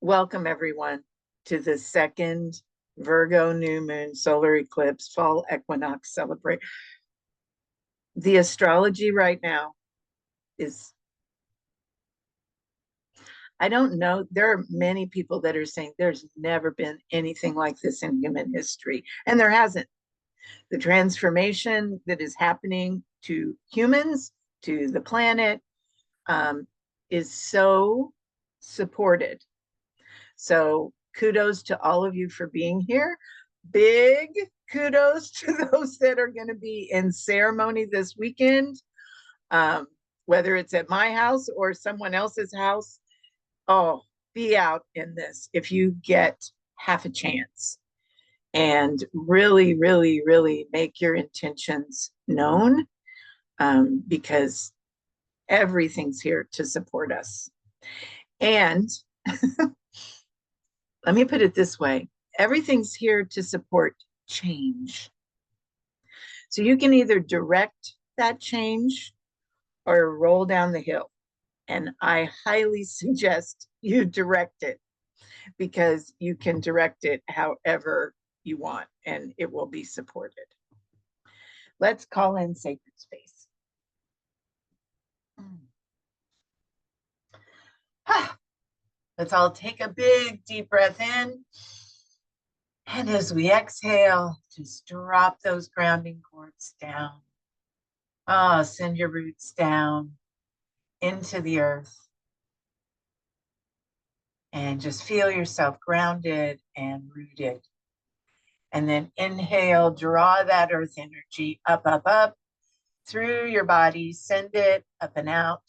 Welcome, everyone, to the second Virgo new moon solar eclipse fall equinox celebrate. The astrology right now is, I don't know, there are many people that are saying there's never been anything like this in human history, and there hasn't. The transformation that is happening to humans, to the planet, is so supported. So kudos to all of you for being here. Big kudos to those that are going to be in ceremony this weekend, whether it's at my house or someone else's house. Oh, be out in this if you get half a chance, and really, really, really make your intentions known, because everything's here to support us. And let me put it this way, everything's here to support change. So you can either direct that change or roll down the hill. And I highly suggest you direct it, because you can direct it however you want and it will be supported. Let's call in sacred space. Let's all take a big deep breath in. And as we exhale, just drop those grounding cords down. Send your roots down into the earth. And just feel yourself grounded and rooted. And then inhale, draw that earth energy up, up, up through your body. Send it up and out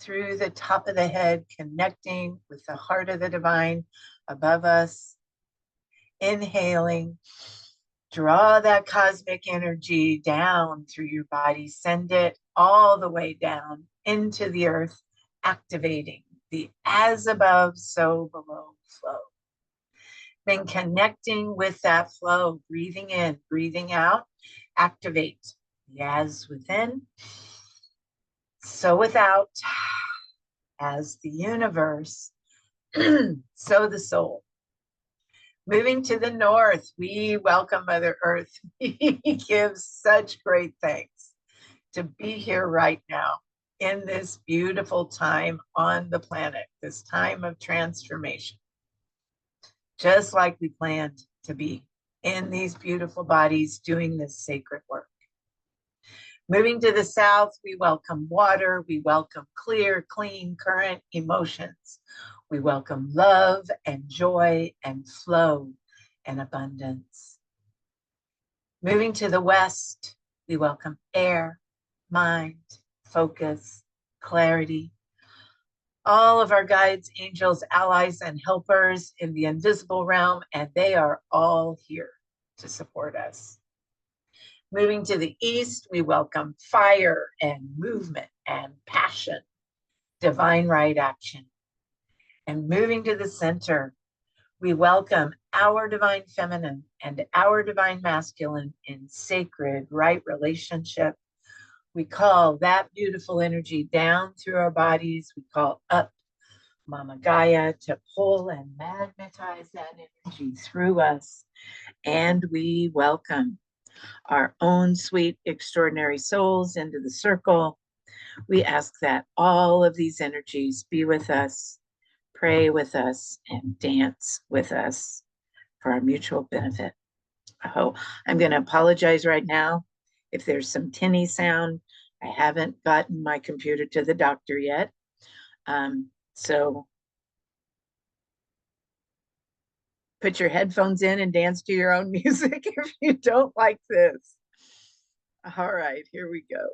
through the top of the head, connecting with the heart of the divine above us. Inhaling, draw that cosmic energy down through your body. Send it all the way down into the earth, activating the as above, so below flow. Then connecting with that flow, breathing in, breathing out, activate the as within, so without, as the universe, so the soul. Moving to the north, we welcome Mother Earth. We give such great thanks to be here right now in this beautiful time on the planet, this time of transformation. Just like we planned to be in these beautiful bodies doing this sacred work. Moving to the south, we welcome water. We welcome clear, clean, current emotions. We welcome love and joy and flow and abundance. Moving to the west, we welcome air, mind, focus, clarity. All of our guides, angels, allies, and helpers in the invisible realm, and they are all here to support us. Moving to the east, we welcome fire and movement and passion, divine right action. And moving to the center, we welcome our divine feminine and our divine masculine in sacred right relationship. We call that beautiful energy down through our bodies. We call up Mama Gaia to pull and magnetize that energy through us. And we welcome our own sweet, extraordinary souls into the circle. We ask that all of these energies be with us, pray with us, and dance with us for our mutual benefit. Oh, I'm going to apologize right now if there's some tinny sound. I haven't gotten my computer to the doctor yet. So put your headphones in and dance to your own music if you don't like this. All right, here we go.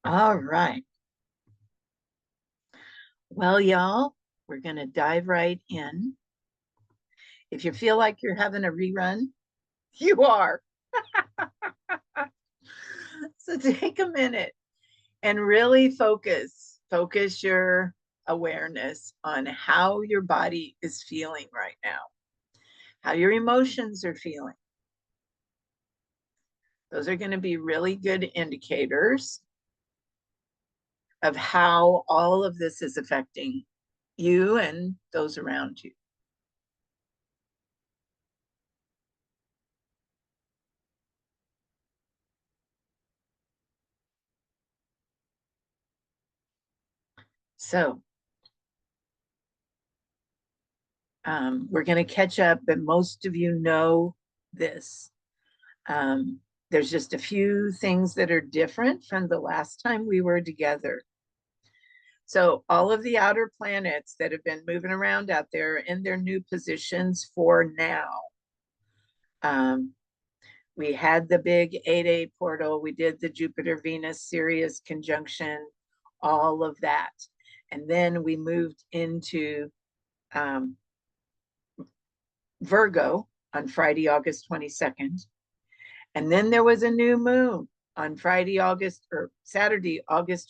All right. Well, y'all, we're going to dive right in. If you feel like you're having a rerun, you are. So take a minute and really focus your awareness on how your body is feeling right now, how your emotions are feeling. Those are going to be really good indicators of how all of this is affecting you and those around you. So we're going to catch up, but most of you know this. There's just a few things that are different from the last time we were together. So all of the outer planets that have been moving around out there in their new positions for now. We had the big 8A portal. We did the Jupiter, Venus, Sirius conjunction, all of that. And then we moved into Virgo on Friday, August 22nd. And then there was a new moon on Saturday, August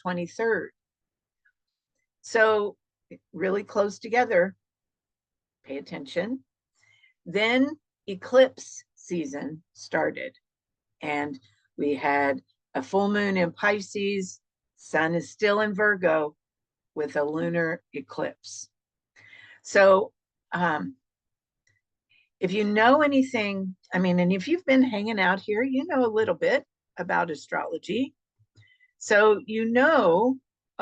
23rd. So really close together. Pay attention. Then eclipse season started, and we had a full moon in Pisces. Sun is still in Virgo with a lunar eclipse. So if you know anything, and if you've been hanging out here, you know a little bit about astrology. So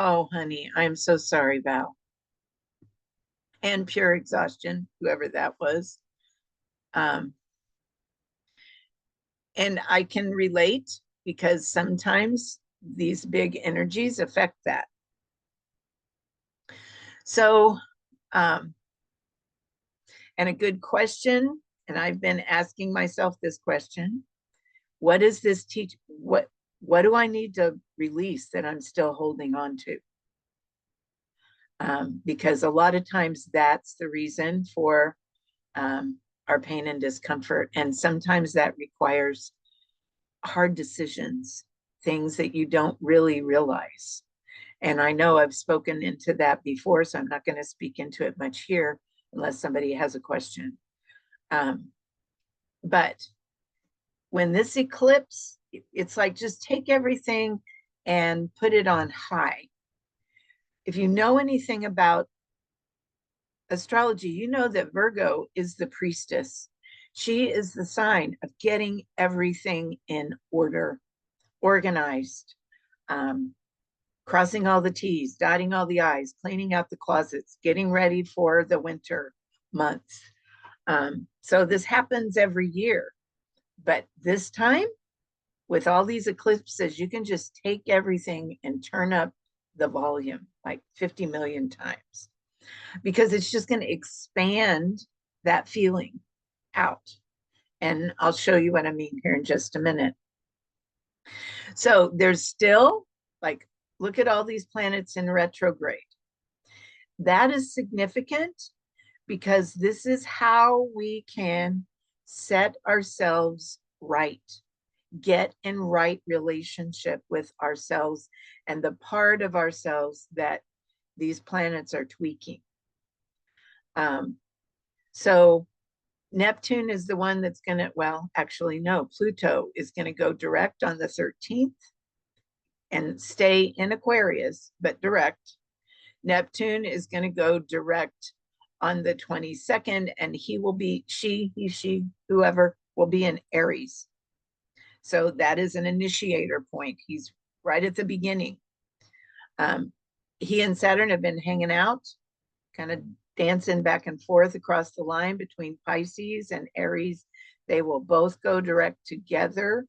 oh, honey, I'm so sorry, Val. And pure exhaustion, whoever that was. And I can relate because sometimes these big energies affect that. So, and a good question, and I've been asking myself this question: what does this teach? What do I need to release that I'm still holding on to? Because a lot of times that's the reason for our pain and discomfort, and sometimes that requires hard decisions, things that you don't really realize. And I know I've spoken into that before, so I'm not going to speak into it much here unless somebody has a question. But when this eclipse, it's like just take everything and put it on high. If you know anything about astrology, you know that Virgo is the priestess. She is the sign of getting everything in order, organized, crossing all the T's, dotting all the I's, cleaning out the closets, getting ready for the winter months. So this happens every year. But this time, with all these eclipses, you can just take everything and turn up the volume like 50 million times, because it's just going to expand that feeling out. And I'll show you what I mean here in just a minute. So there's still, like, look at all these planets in retrograde. That is significant because this is how we can set ourselves right, get in right relationship with ourselves and the part of ourselves that these planets are tweaking. So Neptune is the one that's going to, well, actually, no, Pluto is going to go direct on the 13th and stay in Aquarius, but direct. Neptune is going to go direct on the 22nd, and he will be, she, whoever will be in Aries. So that is an initiator point. He's right at the beginning. He and Saturn have been hanging out, kind of dancing back and forth across the line between Pisces and Aries. They will both go direct together.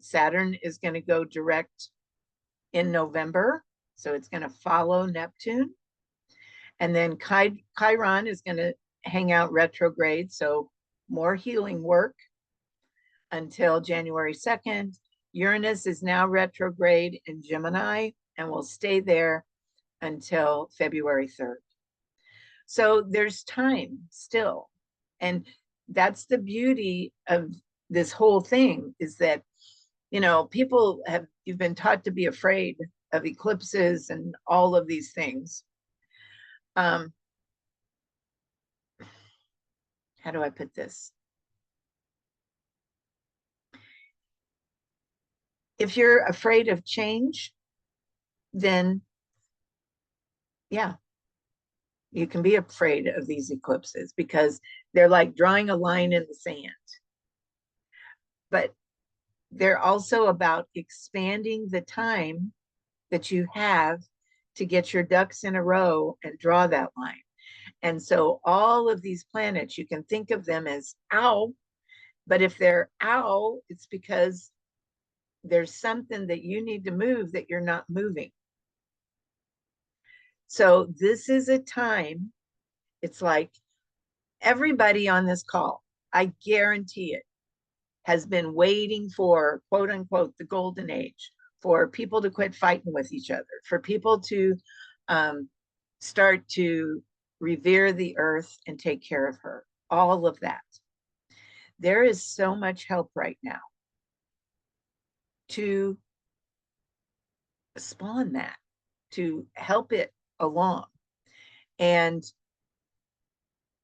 Saturn is going to go direct in November, so it's going to follow Neptune. And then Chiron is going to hang out retrograde, so more healing work until January 2nd. Uranus is now retrograde in Gemini and will stay there until February 3rd. So there's time still. And that's the beauty of this whole thing, is that, you know, you've been taught to be afraid of eclipses and all of these things. How do I put this? If you're afraid of change, then yeah, you can be afraid of these eclipses because they're like drawing a line in the sand. But they're also about expanding the time that you have to get your ducks in a row and draw that line. And so all of these planets, you can think of them as ow, but if they're ow, it's because there's something that you need to move that you're not moving. So this is a time, it's like everybody on this call, I guarantee it, has been waiting for, quote unquote, the golden age, for people to quit fighting with each other, for people to start to revere the earth and take care of her, all of that. There is so much help right now to spawn that, to help it along. And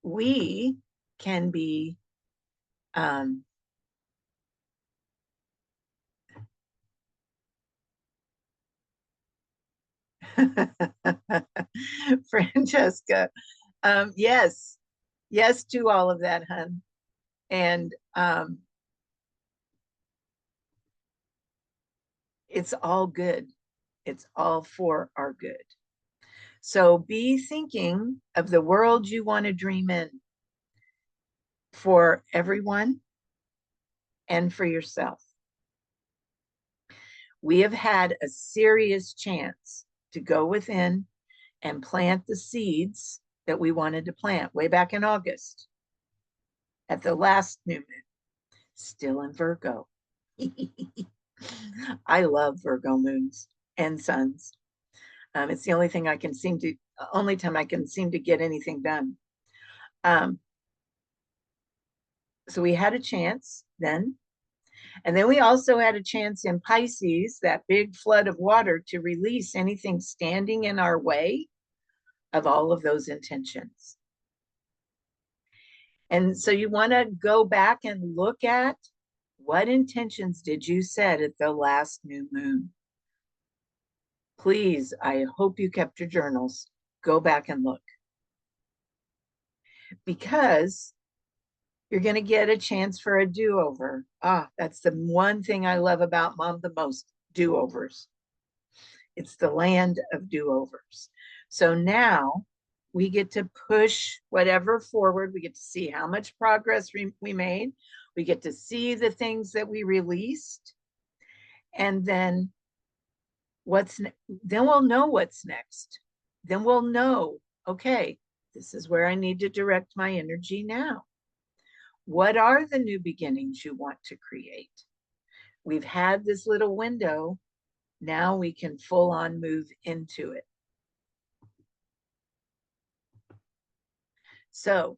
we can be Francesca, yes, yes to all of that, hun. And it's all good. It's all for our good. So be thinking of the world you want to dream in for everyone and for yourself. We have had a serious chance to go within and plant the seeds that we wanted to plant way back in August at the last new moon, still in Virgo. I love Virgo moons and suns. It's the only time I can seem to get anything done. So we had a chance then. And then we also had a chance in Pisces, that big flood of water, to release anything standing in our way of all of those intentions. And so you want to go back and look at what intentions did you set at the last new moon? Please, I hope you kept your journals. Go back and look. Because you're going to get a chance for a do-over. That's the one thing I love about Mom the most, do-overs. It's the land of do-overs. So now we get to push whatever forward. We get to see how much progress we made. We get to see the things that we released. And then then we'll know what's next. Then we'll know, okay, this is where I need to direct my energy now. What are the new beginnings you want to create? We've had this little window. Now we can full on move into it. So,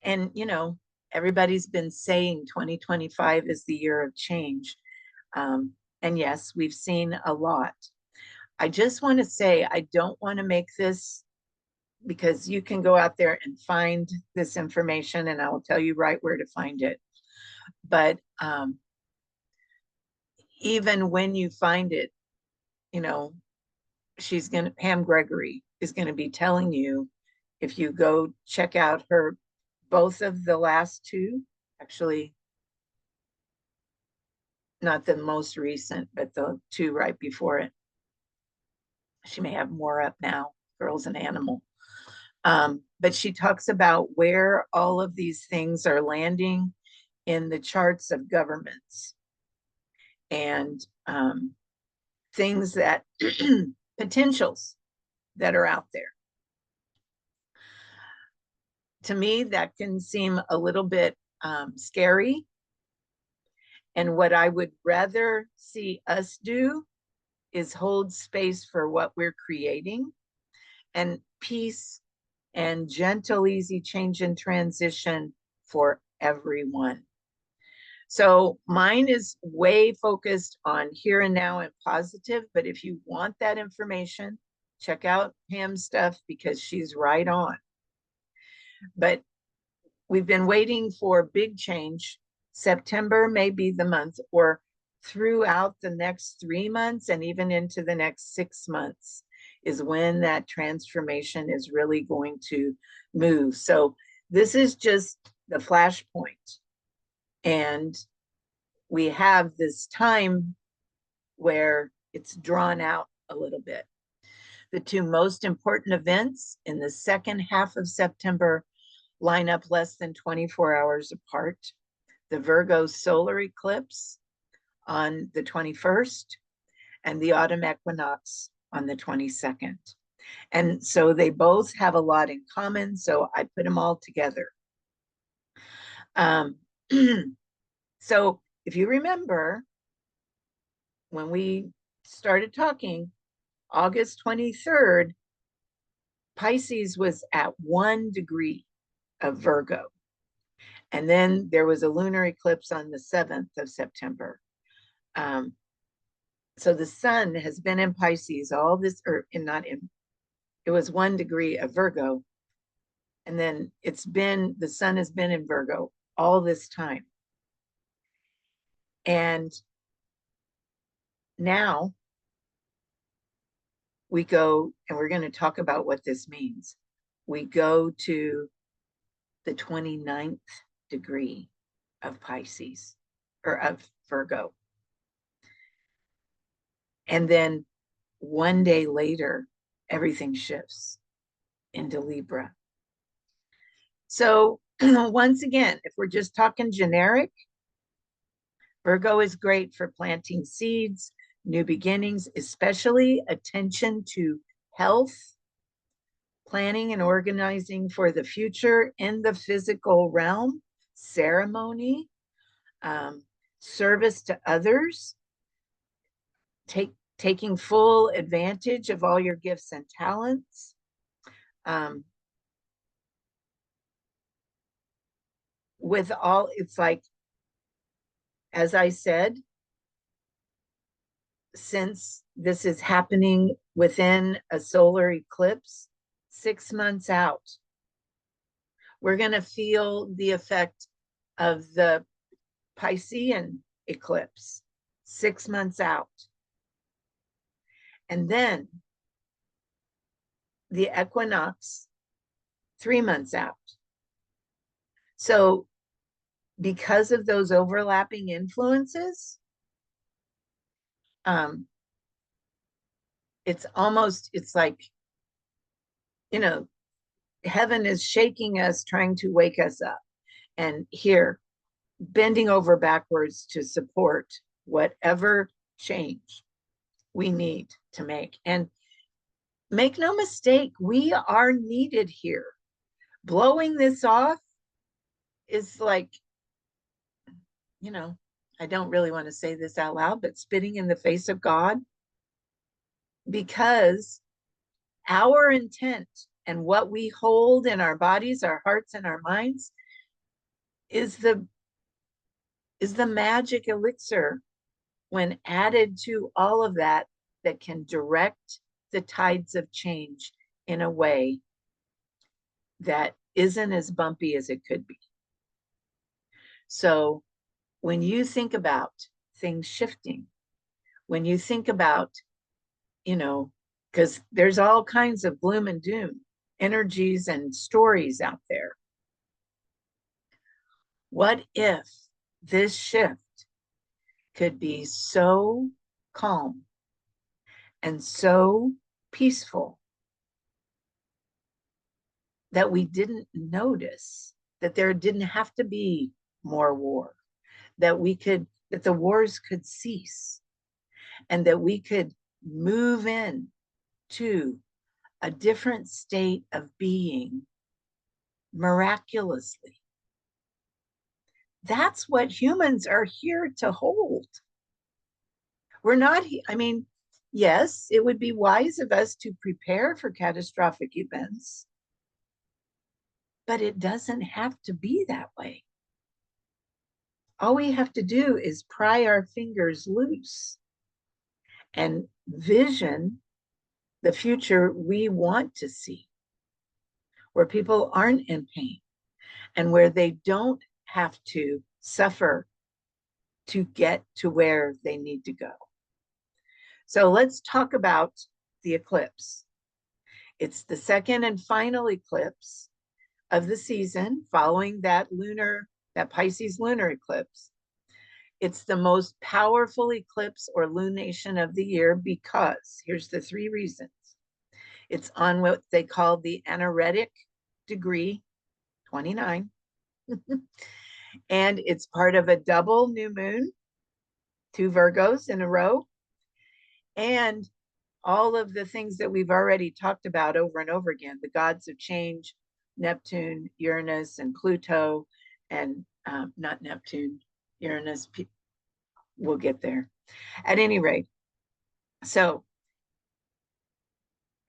and you know, everybody's been saying 2025 is the year of change. And yes, we've seen a lot. I just want to say, I don't want to make this, because you can go out there and find this information and I will tell you right where to find it. But even when you find it, you know, Pam Gregory is going to be telling you, if you go check out both of the last two, actually, not the most recent, but the two right before it. She may have more up now, Girls and Animal. But she talks about where all of these things are landing in the charts of governments and things that potentials that are out there. To me, that can seem a little bit scary, And what I would rather see us do is hold space for what we're creating, and peace and gentle, easy change and transition for everyone. So mine is way focused on here and now and positive, but if you want that information, check out Pam's stuff because she's right on. But we've been waiting for big change. September may be the month, or throughout the next 3 months and even into the next 6 months is when that transformation is really going to move. So this is just the flashpoint. And we have this time where it's drawn out a little bit. The two most important events in the second half of September line up less than 24 hours apart. The Virgo solar eclipse on the 21st and the autumn equinox on the 22nd. And so they both have a lot in common, so I put them all together. So if you remember, when we started talking, August 23rd, Pisces was at 1 degree of Virgo. And then there was a lunar eclipse on the 7th of September. So the sun has been in Pisces all this, or not in, it was 1 degree of Virgo. And then the sun has been in Virgo all this time. And now we go, and we're going to talk about what this means. We go to the 29th degree of Pisces, or of Virgo. And then one day later, everything shifts into Libra. So once again, if we're just talking generic, Virgo is great for planting seeds, new beginnings, especially attention to health, planning and organizing for the future in the physical realm, ceremony, service to others, taking full advantage of all your gifts and talents. With all, it's like, as I said, since this is happening within a solar eclipse, 6 months out, we're going to feel the effect of the Piscean eclipse 6 months out. And then the equinox 3 months out. So because of those overlapping influences, it's like, heaven is shaking us, trying to wake us up. And here, bending over backwards to support whatever change we need to make. And make no mistake, we are needed here. Blowing this off is like, I don't really want to say this out loud, but spitting in the face of God, because our intent and what we hold in our bodies, our hearts, and our minds is the magic elixir when added to all of that can direct the tides of change in a way that isn't as bumpy as it could be. So when you think about things shifting, when you think about, because there's all kinds of gloom and doom energies and stories out there. What if this shift could be so calm and so peaceful that we didn't notice that there didn't have to be more war, that the wars could cease, and that we could move in to a different state of being miraculously? that's what humans are here to hold. We're not, I mean, yes, it would be wise of us to prepare for catastrophic events, but it doesn't have to be that way. All we have to do is pry our fingers loose and vision the future we want to see, where people aren't in pain and where they don't have to suffer to get to where they need to go. So let's talk about the eclipse. It's the second and final eclipse of the season following that Pisces lunar eclipse. It's the most powerful eclipse or lunation of the year because here's the 3 reasons. It's on what they call the anaretic degree, 29, and it's part of a double new moon, 2 Virgos in a row, and all of the things that we've already talked about over and over again, the gods of change, Neptune, Uranus, and Pluto, and not Neptune, Uranus, we'll get there. At any rate, so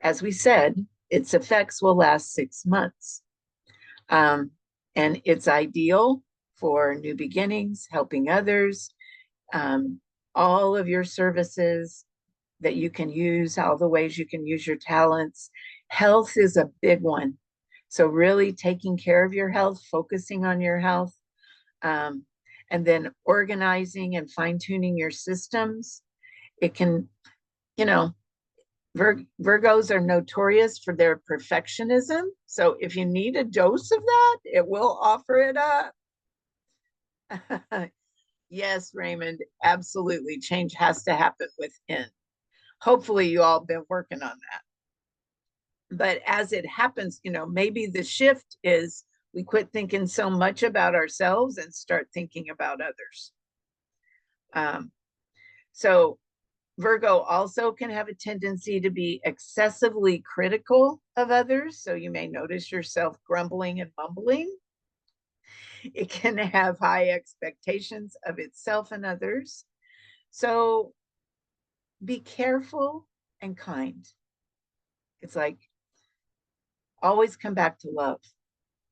as we said, its effects will last 6 months. And it's ideal for new beginnings, helping others, all of your services that you can use, all the ways you can use your talents. Health is a big one. So really taking care of your health, focusing on your health, and then organizing and fine-tuning your systems. It can, you know, Virgos are notorious for their perfectionism. So if you need a dose of that, it will offer it up. Yes, Raymond, absolutely. Change has to happen within. Hopefully you all been working on that. But as it happens, maybe the shift is we quit thinking so much about ourselves and start thinking about others. So Virgo also can have a tendency to be excessively critical of others. So you may notice yourself grumbling and mumbling. It can have high expectations of itself and others. So be careful and kind. It's like always come back to love.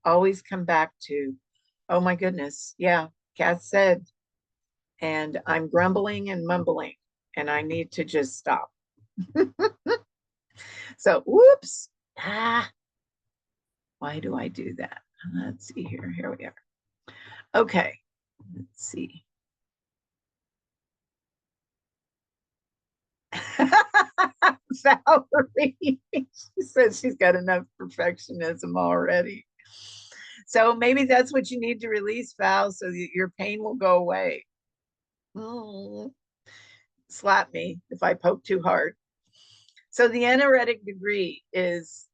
Always come back to, oh my goodness, yeah, Kath said, and I'm grumbling and mumbling, and I need to just stop. So, whoops. Why do I do that? Let's see here. Here we are. Okay, let's see. Valerie, she says she's got enough perfectionism already. So maybe that's what you need to release, Val, so that your pain will go away. Slap me if I poke too hard. So the anaretic degree is,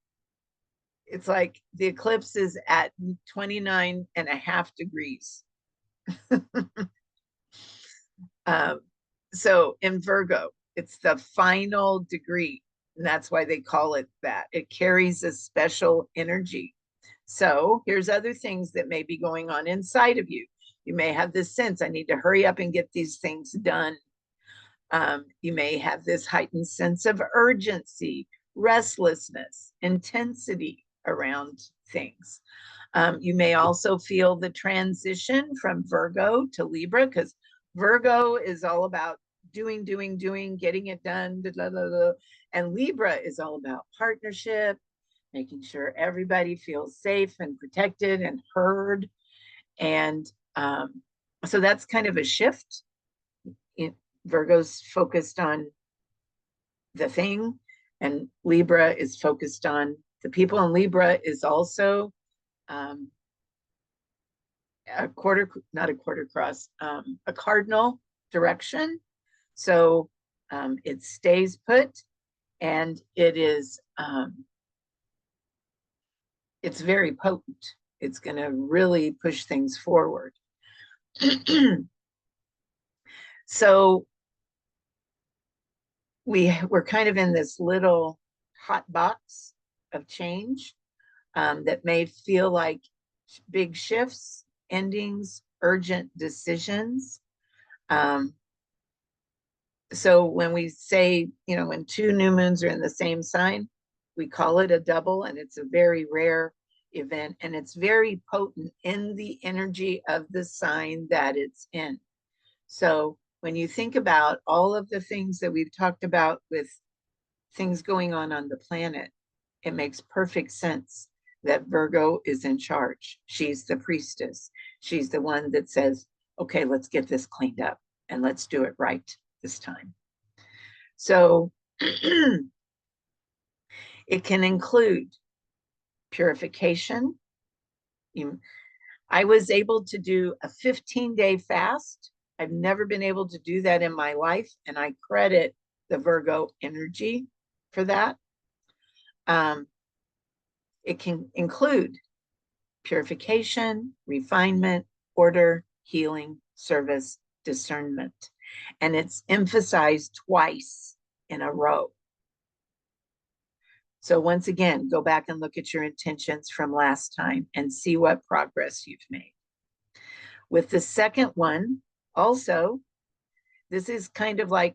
it's like the eclipse is at 29.5 degrees. So in Virgo, it's the final degree, and that's why they call it that. It carries a special energy. So here's other things that may be going on inside of you. You may have this sense, I need to hurry up and get these things done. You may have this heightened sense of urgency, restlessness, intensity around things. You may also feel the transition from Virgo to Libra, because Virgo is all about doing, getting it done, blah, blah, blah. And Libra is all about partnership, making sure everybody feels safe and protected and heard. And so that's kind of a shift. Virgo's focused on the thing, and Libra is focused on the people. And Libra is also a cardinal direction. So it stays put, and it is it's very potent. It's going to really push things forward. So we're kind of in this little hot box of change that may feel like big shifts, endings, urgent decisions. So when we say, when two new moons are in the same sign, we call it a double, and it's a very rare event, and it's very potent in the energy of the sign that it's in. So when you think about all of the things that we've talked about with things going on the planet, it makes perfect sense that Virgo is in charge. She's the priestess. She's the one that says, okay, let's get this cleaned up and let's do it right this time. So it can include purification. I was able to do a 15-day fast. I've never been able to do that in my life, and I credit the Virgo energy for that. It can include purification, refinement, order, healing, service, discernment. And it's emphasized twice in a row. So once again, go back and look at your intentions from last time and see what progress you've made. With the second one, also, this is kind of like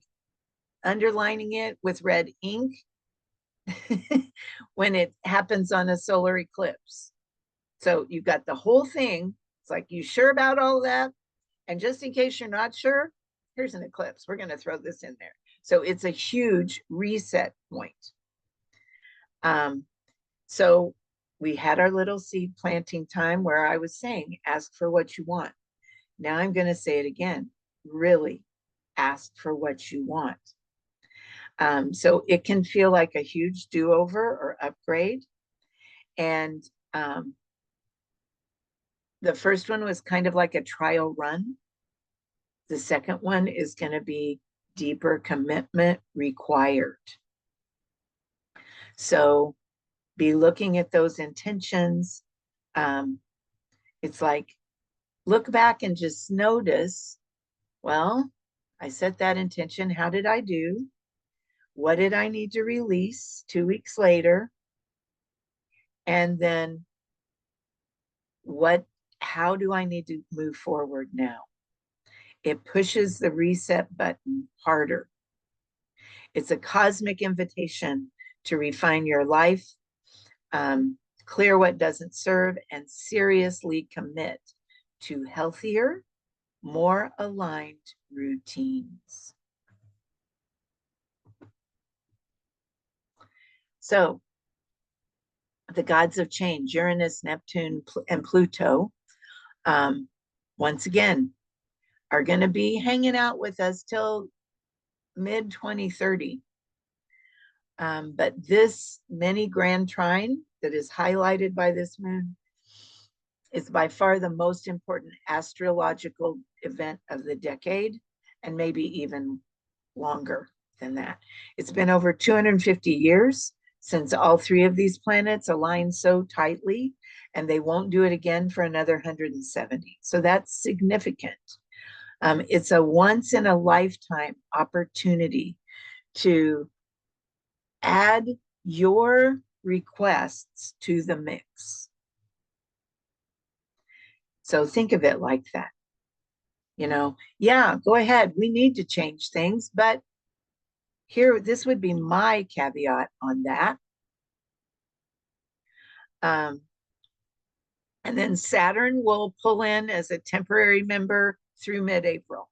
underlining it with red ink when it happens on a solar eclipse. So you've got the whole thing. It's like, you sure about all that? And just in case you're not sure, here's an eclipse. We're going to throw this in there. So it's a huge reset point. So we had our little seed planting time where I was saying, ask for what you want. Now I'm going to say it again. Really ask for what you want. So it can feel like a huge do-over or upgrade. And the first one was kind of like a trial run. The second one is going to be deeper commitment required. So be looking at those intentions. It's like, look back and just notice, well, I set that intention. How did I do? What did I need to release 2 weeks later? And then how do I need to move forward now? It pushes the reset button harder. It's a cosmic invitation to refine your life, clear what doesn't serve, and seriously commit to healthier, more aligned routines. So the gods of change, Uranus, Neptune, and Pluto, once again, are going to be hanging out with us till mid-2030. But this mini grand trine that is highlighted by this moon is by far the most important astrological event of the decade, and maybe even longer than that. It's been over 250 years since all three of these planets align so tightly, and they won't do it again for another 170. So that's significant. It's a once in a lifetime opportunity to add your requests to the mix. So think of it like that. Yeah, go ahead. We need to change things, but this would be my caveat on that. And then Saturn will pull in as a temporary member through mid-April.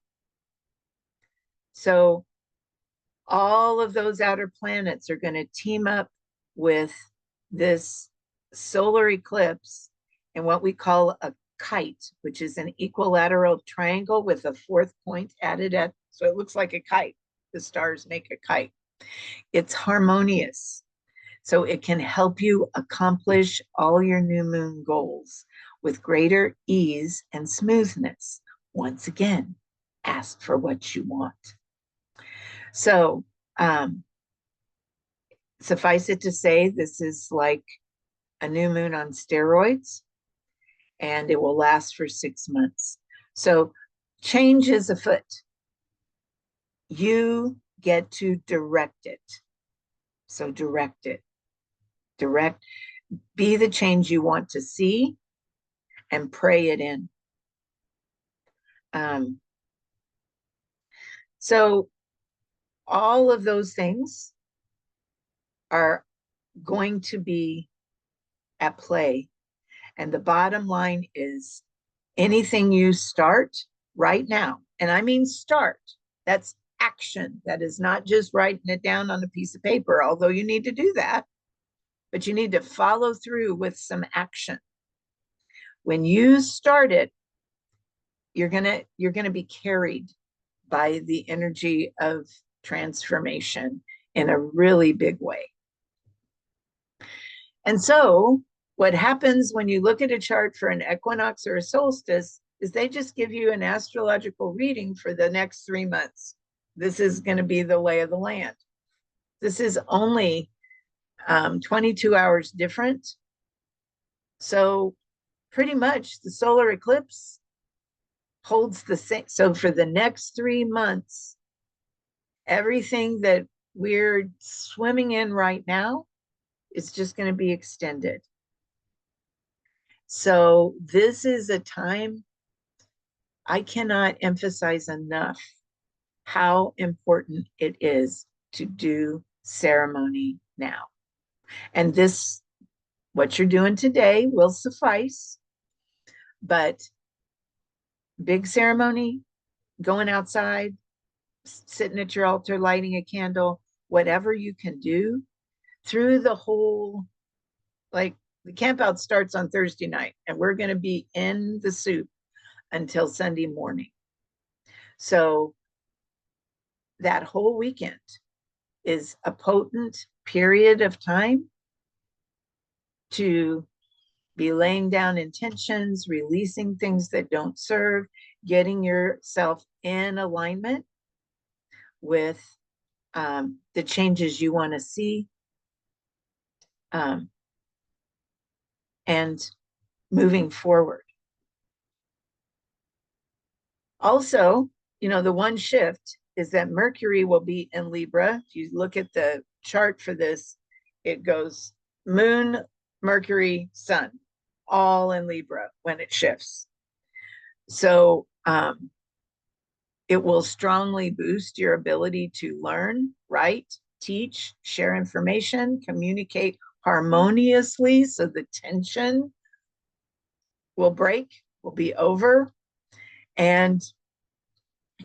So all of those outer planets are going to team up with this solar eclipse in what we call a kite, which is an equilateral triangle with a fourth point added at, so it looks like a kite. The stars make a kite. It's harmonious. So it can help you accomplish all your new moon goals with greater ease and smoothness. Once again, ask for what you want. So suffice it to say, this is like a new moon on steroids, and it will last for 6 months. So change is afoot. You get to direct it. So direct it. Be the change you want to see and pray it in. Um, so all of those things are going to be at play. And the bottom line is anything you start right now, and I mean start, that's action. That is not just writing it down on a piece of paper, although you need to do that, but you need to follow through with some action. When you start it, you're gonna be carried by the energy of transformation in a really big way. And so, what happens when you look at a chart for an equinox or a solstice is they just give you an astrological reading for the next 3 months. This is going to be the lay of the land. This is only 22 hours different. So, pretty much the solar eclipse holds the same. So, for the next 3 months, everything that we're swimming in right now is just going to be extended. So this is a time I cannot emphasize enough how important it is to do ceremony now. And this, what you're doing today will suffice, but big ceremony, going outside, sitting at your altar, lighting a candle, whatever you can do through the whole, like the camp out starts on Thursday night, and we're going to be in the soup until Sunday morning. So that whole weekend is a potent period of time to be laying down intentions, releasing things that don't serve, getting yourself in alignment with the changes you want to see, um, and moving forward. Also, the one shift is that Mercury will be in Libra. If you look at the chart for this, it goes Moon, Mercury, Sun, all in Libra when it shifts. So it will strongly boost your ability to learn, write, teach, share information, communicate harmoniously so the tension will break, will be over, and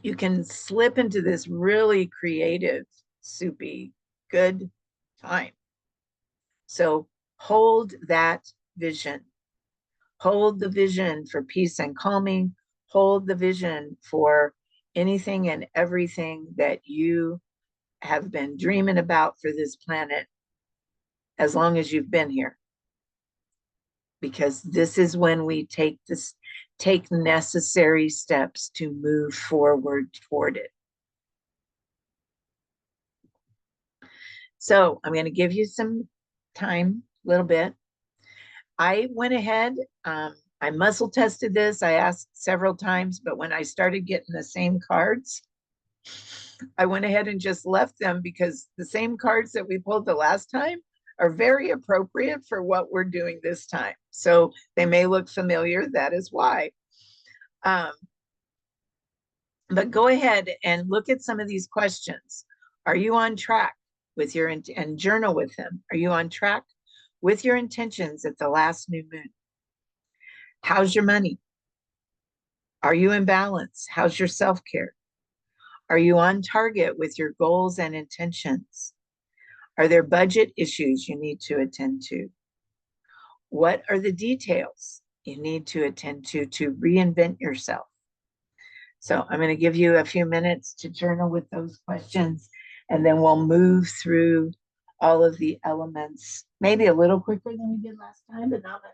you can slip into this really creative, soupy, good time. So hold that vision. Hold the vision for peace and calming. Hold the vision for anything and everything that you have been dreaming about for this planet as long as you've been here. Because this is when we take necessary steps to move forward toward it. So I'm going to give you some time, a little bit. I went ahead, I muscle tested this. I asked several times, but when I started getting the same cards, I went ahead and just left them because the same cards that we pulled the last time are very appropriate for what we're doing this time. So they may look familiar. That is why. But go ahead and look at some of these questions. Are you on track with your, and journal with them? Are you on track with your intentions at the last new moon? How's your money? Are you in balance? How's your self-care? Are you on target with your goals and intentions? Are there budget issues you need to attend to? What are the details you need to attend to reinvent yourself? So I'm going to give you a few minutes to journal with those questions, and then we'll move through all of the elements, maybe a little quicker than we did last time, but not much.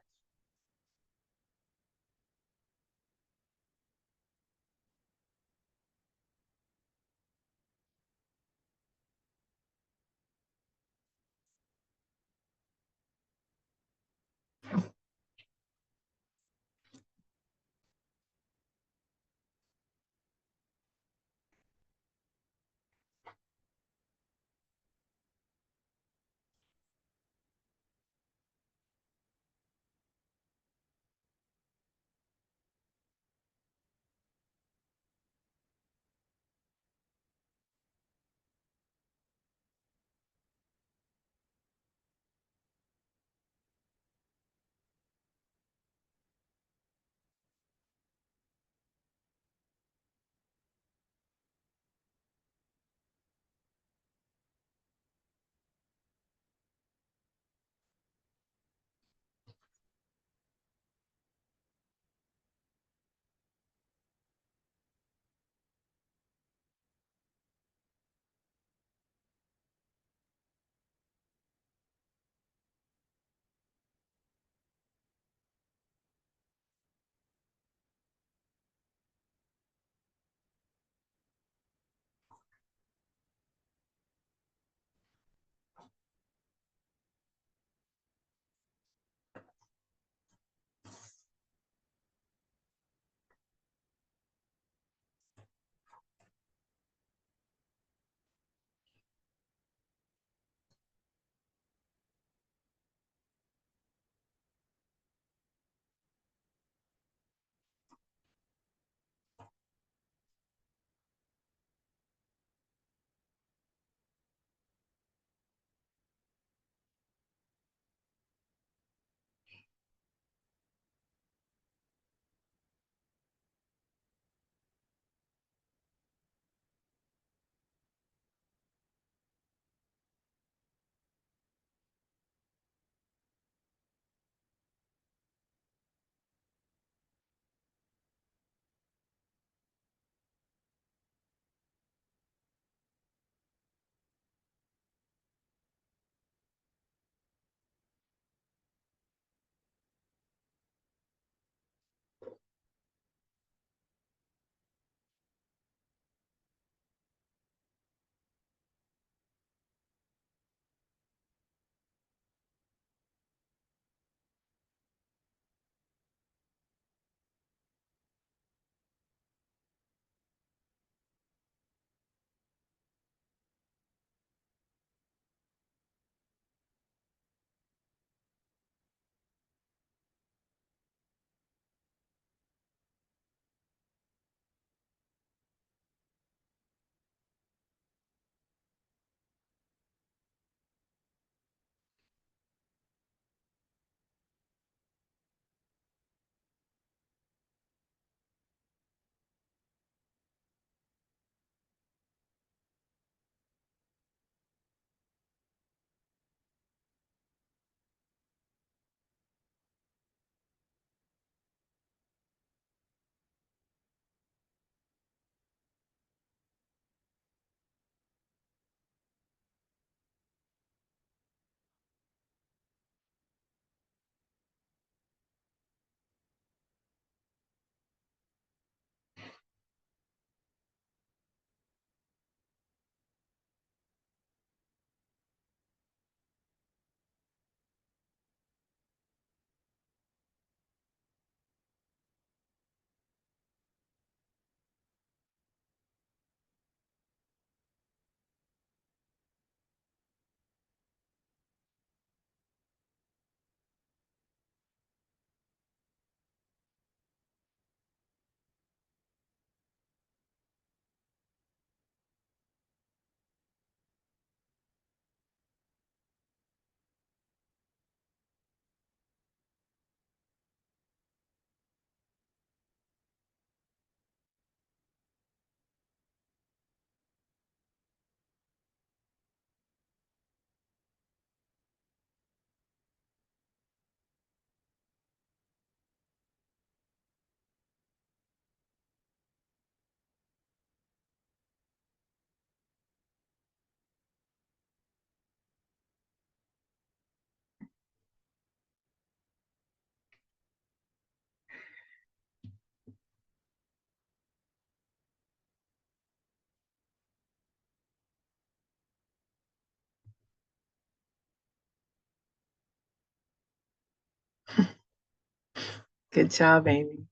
Good job, Amy.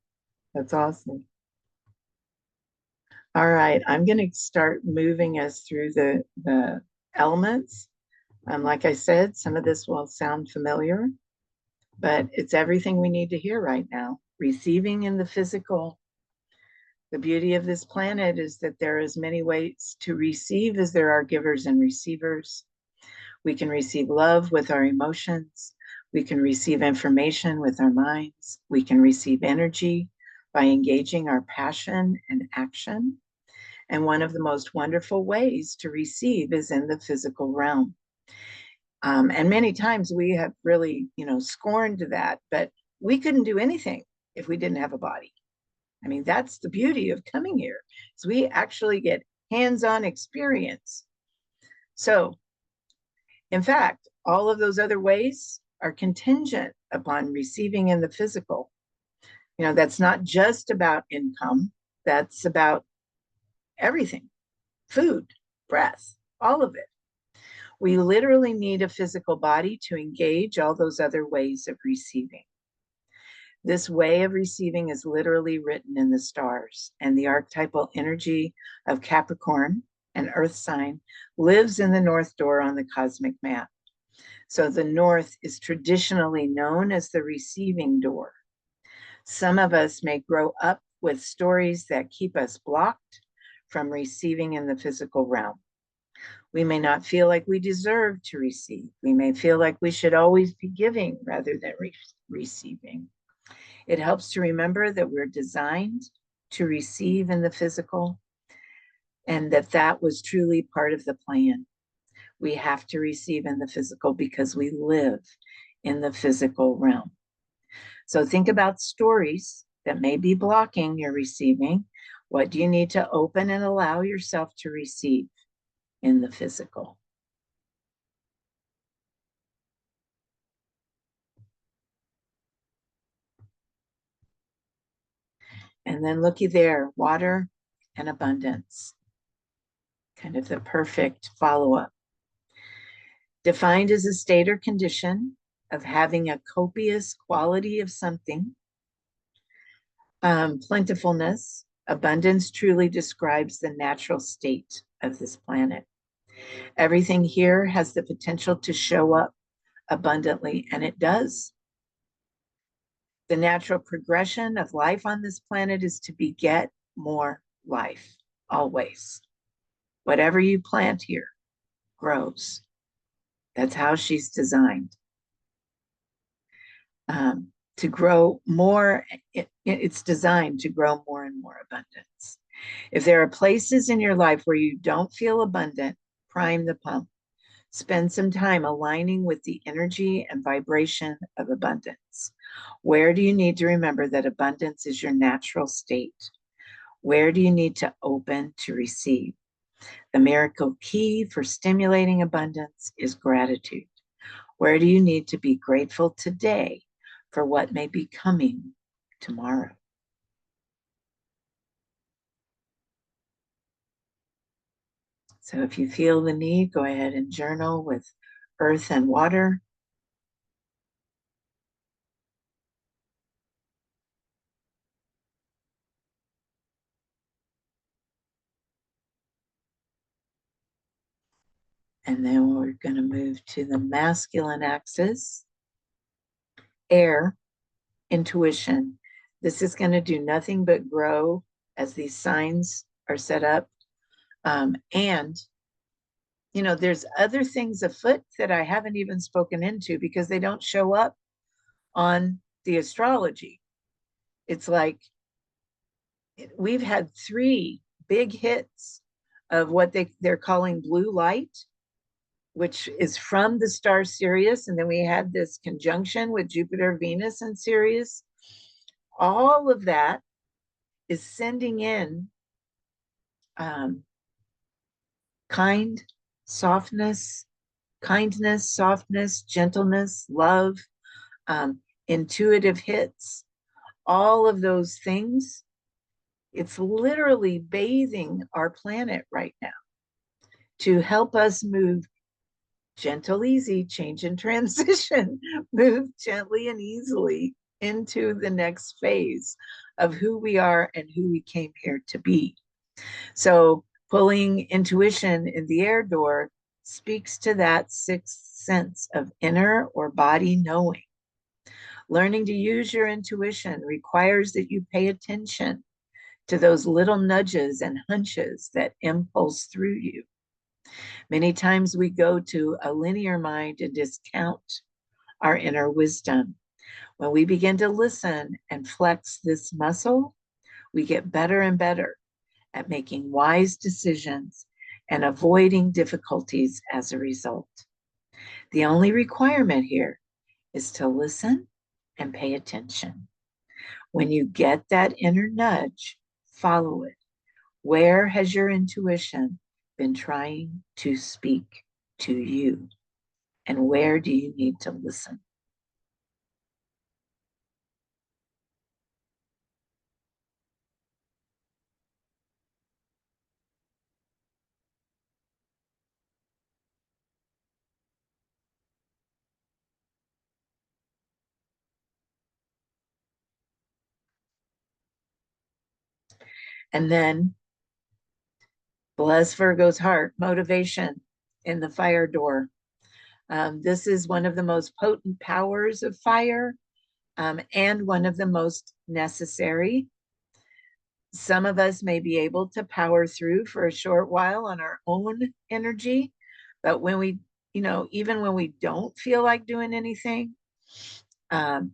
That's awesome. All right, I'm going to start moving us through the elements. Like I said, some of this will sound familiar, but it's everything we need to hear right now. Receiving in the physical. The beauty of this planet is that there are as many ways to receive as there are givers and receivers. We can receive love with our emotions. We can receive information with our minds. We can receive energy by engaging our passion and action. And one of the most wonderful ways to receive is in the physical realm. And many times we have really, scorned that, but we couldn't do anything if we didn't have a body. I mean, that's the beauty of coming here, is we actually get hands-on experience. So, in fact, all of those other ways are contingent upon receiving in the physical. That's not just about income, that's about everything, food, breath, all of it. We literally need a physical body to engage all those other ways of receiving. This way of receiving is literally written in the stars, and the archetypal energy of Capricorn, an earth sign, lives in the north door on the cosmic map. So the north is traditionally known as the receiving door. Some of us may grow up with stories that keep us blocked from receiving in the physical realm. We may not feel like we deserve to receive. We may feel like we should always be giving rather than receiving. It helps to remember that we're designed to receive in the physical, and that was truly part of the plan. We have to receive in the physical because we live in the physical realm. So think about stories that may be blocking your receiving. What do you need to open and allow yourself to receive in the physical? And then looky there, water and abundance. Kind of the perfect follow-up. Defined as a state or condition of having a copious quality of something. Plentifulness, abundance truly describes the natural state of this planet. Everything here has the potential to show up abundantly, and it does. The natural progression of life on this planet is to beget more life, always. Whatever you plant here grows. That's how she's designed. To grow more, it's designed to grow more and more abundance. If there are places in your life where you don't feel abundant, prime the pump. Spend some time aligning with the energy and vibration of abundance. Where do you need to remember that abundance is your natural state? Where do you need to open to receive? The miracle key for stimulating abundance is gratitude. Where do you need to be grateful today for what may be coming tomorrow? So if you feel the need, go ahead and journal with earth and water. And then we're going to move to the masculine axis, air, intuition. This is going to do nothing but grow as these signs are set up. And there's other things afoot that I haven't even spoken into because they don't show up on the astrology. It's like we've had 3 big hits of what they're calling blue light, which is from the star Sirius. And then we had this conjunction with Jupiter, Venus, and Sirius. All of that is sending in kindness, softness, gentleness, love, intuitive hits, all of those things. It's literally bathing our planet right now to help us move gentle, easy, change and transition, move gently and easily into the next phase of who we are and who we came here to be. So pulling intuition in the air door speaks to that sixth sense of inner or body knowing. Learning to use your intuition requires that you pay attention to those little nudges and hunches that impulse through you. Many times we go to a linear mind and discount our inner wisdom. When we begin to listen and flex this muscle, we get better and better at making wise decisions and avoiding difficulties as a result. The only requirement here is to listen and pay attention. When you get that inner nudge, follow it. Where has your intuition been trying to speak to you? And where do you need to listen? And then, bless Virgo's heart, motivation in the fire door. This is one of the most potent powers of fire, and one of the most necessary. Some of us may be able to power through for a short while on our own energy, but when we, even when we don't feel like doing anything, um,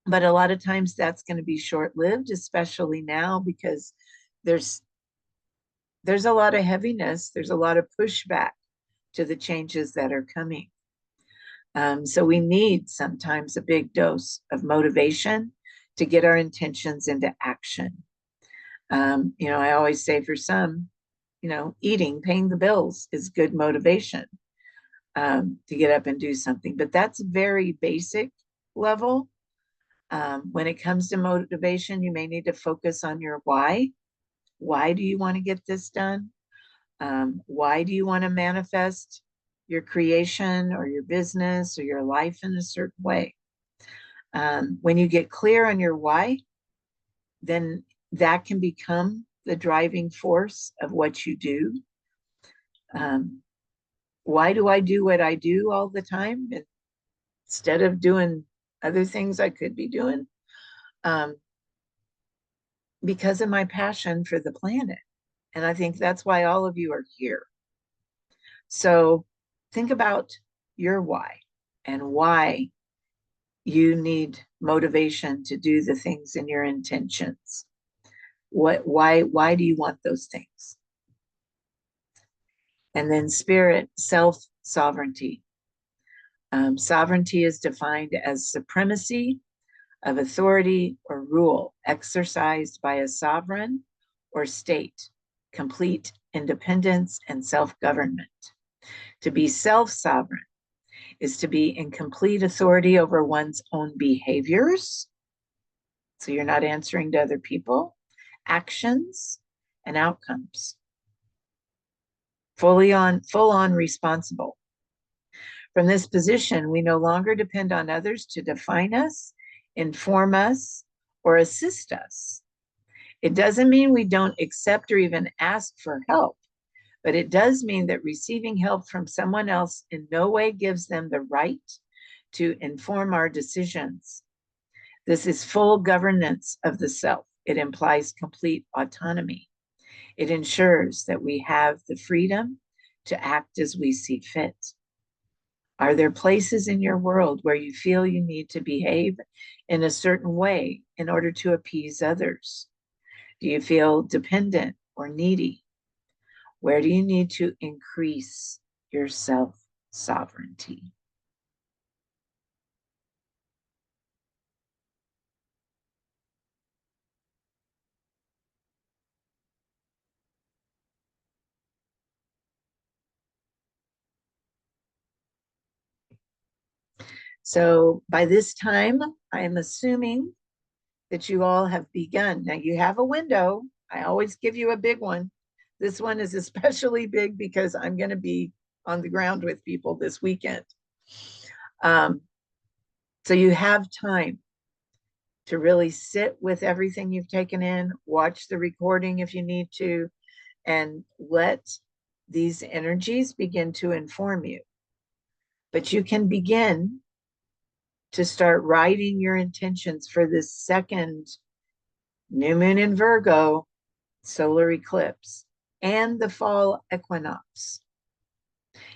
but a lot of times that's going to be short-lived, especially now because there's a lot of heaviness, there's a lot of pushback to the changes that are coming. So we need sometimes a big dose of motivation to get our intentions into action. I always say for some, eating, paying the bills is good motivation to get up and do something. But that's very basic level. When it comes to motivation, you may need to focus on your why. Why do you want to get this done? Why do you want to manifest your creation or your business or your life in a certain way? When you get clear on your why, then that can become the driving force of what you do. Why do I do what I do all the time instead of doing other things I could be doing? Because of my passion for the planet. And I think that's why all of you are here. So think about your why and why you need motivation to do the things in your intentions. Why do you want those things? And then spirit, self-sovereignty. Sovereignty is defined as supremacy of authority or rule exercised by a sovereign or state, complete independence and self-government. To be self-sovereign is to be in complete authority over one's own behaviors. So you're not answering to other people, actions, and outcomes. Full on responsible. From this position, we no longer depend on others to define us, inform us, or assist us. It doesn't mean we don't accept or even ask for help, but it does mean that receiving help from someone else in no way gives them the right to inform our decisions. This is full governance of the self. It implies complete autonomy. It ensures that we have the freedom to act as we see fit. Are there places in your world where you feel you need to behave in a certain way in order to appease others? Do you feel dependent or needy? Where do you need to increase your self-sovereignty? So by this time, I'm assuming that you all have begun. Now you have a window. I always give you a big one. This one is especially big because I'm going to be on the ground with people this weekend. So you have time to really sit with everything you've taken in, watch the recording if you need to, and let these energies begin to inform you. But you can begin to start writing your intentions for this second new moon in Virgo solar eclipse and the fall equinox.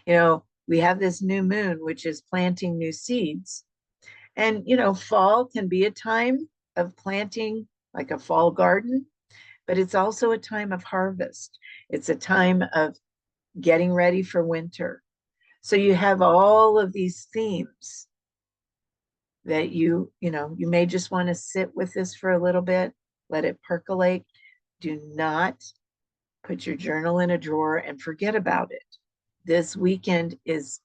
You know, we have this new moon, which is planting new seeds. And, you know, fall can be a time of planting, like a fall garden, but it's also a time of harvest. It's a time of getting ready for winter. So you have all of these themes that you may just want to sit with this for a little bit, let it percolate. Do not put your journal in a drawer and forget about it. This weekend is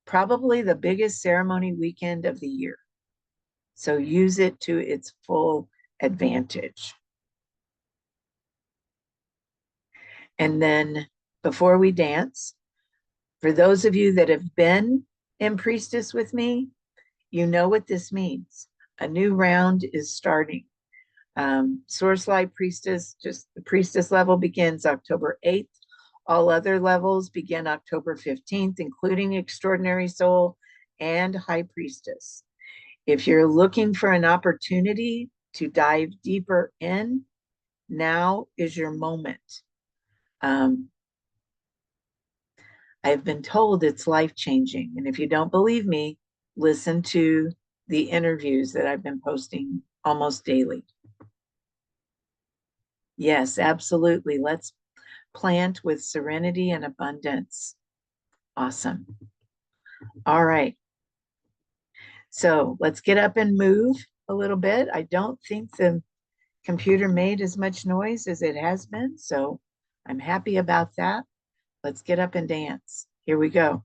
probably the biggest ceremony weekend of the year. So use it to its full advantage. And then before we dance, for those of you that have been in Priestess with me, you know what this means. A new round is starting. Source Light Priestess, just the Priestess level begins October 8th. All other levels begin October 15th, including Extraordinary Soul and High Priestess. If you're looking for an opportunity to dive deeper in, now is your moment. I've been told it's life-changing. And if you don't believe me, listen to the interviews that I've been posting almost daily. Yes, absolutely. Let's plant with serenity and abundance. Awesome. All right. So let's get up and move a little bit. I don't think the computer made as much noise as it has been, so I'm happy about that. Let's get up and dance. Here we go.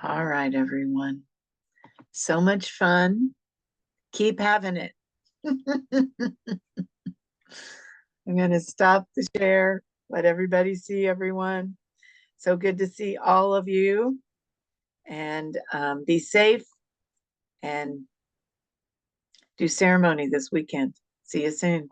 All right, everyone. So much fun. Keep having it. I'm going to stop the share, let everybody see everyone. So good to see all of you, and be safe and do ceremony this weekend. See you soon.